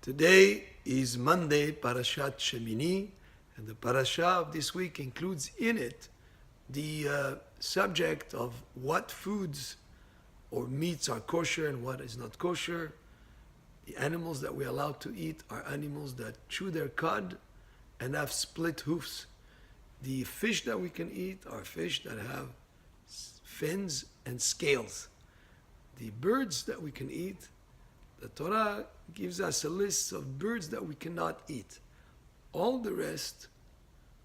Today is Monday, Parashat Shemini, and the parasha of this week includes in it the subject of what foods or meats are kosher and what is not kosher. The animals that we're allowed to eat are animals that chew their cud and have split hoofs. The fish that we can eat are fish that have fins and scales. The birds that we can eat, the Torah gives us a list of birds that we cannot eat. All the rest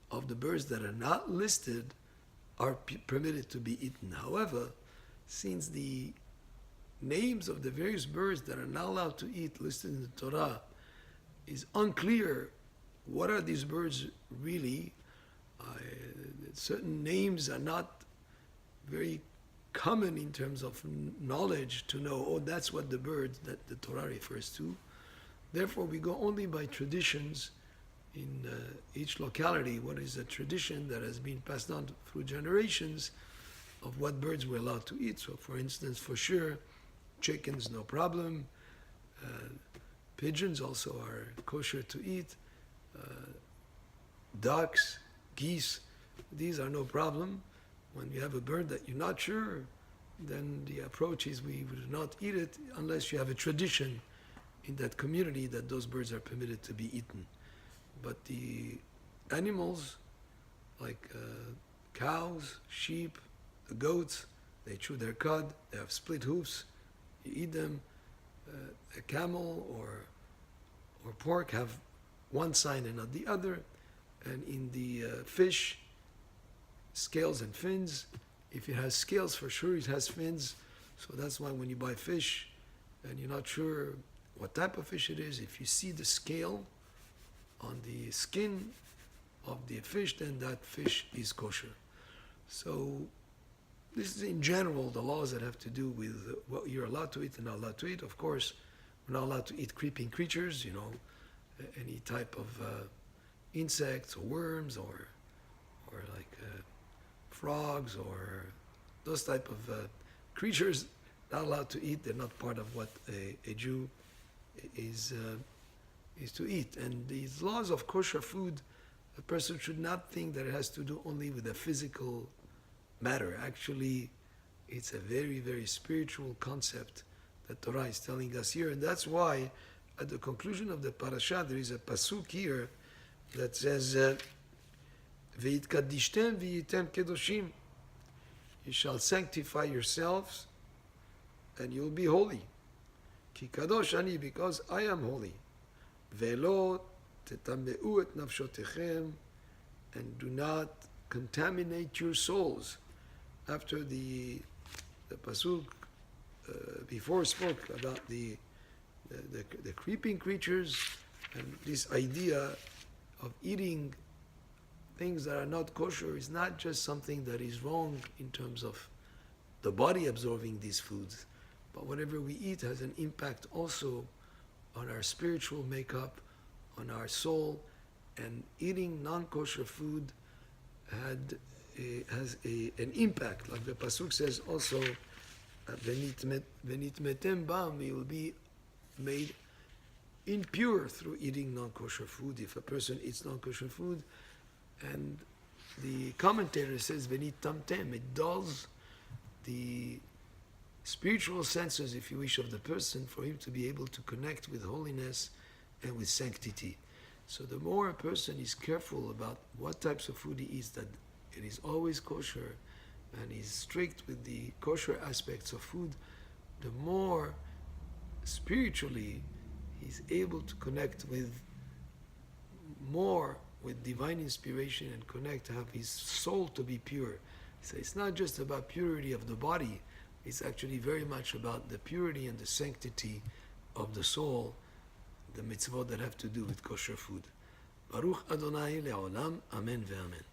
of the birds that are not listed are permitted to be eaten. However, since the names of the various birds that are not allowed to eat listed in the Torah is unclear, what are these birds really? Certain names are not very common in terms of knowledge to know, oh, that's what the bird that the Torah refers to. Therefore, we go only by traditions in each locality, what is a tradition that has been passed on through generations of what birds we're allowed to eat. So, for instance, for sure, chickens, no problem. Pigeons also are kosher to eat. Ducks, geese, these are no problem. When you have a bird that you're not sure, then the approach is we would not eat it unless you have a tradition in that community that those birds are permitted to be eaten. But the animals, like cows, sheep, the goats, they chew their cud, they have split hoofs, you eat them. A camel or pork have one side and not the other. And in the fish, scales and fins. If it has scales, for sure it has fins. So that's why when you buy fish and you're not sure what type of fish it is, if you see the scale on the skin of the fish, then that fish is kosher. So this is in general the laws that have to do with what you're allowed to eat and not allowed to eat. Of course, we're not allowed to eat creeping creatures, any type of insects or worms or like frogs or those type of creatures, not allowed to eat. They're not part of what a Jew is to eat. And these laws of kosher food, a person should not think that it has to do only with a physical matter. Actually, it's a very, very spiritual concept that Torah is telling us here. And that's why at the conclusion of the parasha, there is a pasuk here that says, V'yitkadishtem v'yitem kedoshim. You shall sanctify yourselves and you'll be holy. Ki kadosh ani, because I am holy. Ve'lo tetameu et nafshotechem, and do not contaminate your souls. After the pasuk before spoke about the creeping creatures and this idea of eating things that are not kosher is not just something that is wrong in terms of the body absorbing these foods, but whatever we eat has an impact also on our spiritual makeup, on our soul, and eating non-kosher food has an impact. Like the pasuk says also, "Venitmetem bam," you will be made impure through eating non-kosher food. If a person eats non-kosher food, and the commentator says, "Venitamtem," it dulls the spiritual senses, if you wish, of the person for him to be able to connect with holiness and with sanctity. So the more a person is careful about what types of food he eats, that it is always kosher, and is strict with the kosher aspects of food, the more spiritually he's able to connect with divine inspiration and connect, have his soul to be pure. So it's not just about purity of the body, it's actually very much about the purity and the sanctity of the soul, the mitzvot that have to do with kosher food. Baruch Adonai le'olam, amen ve'amen.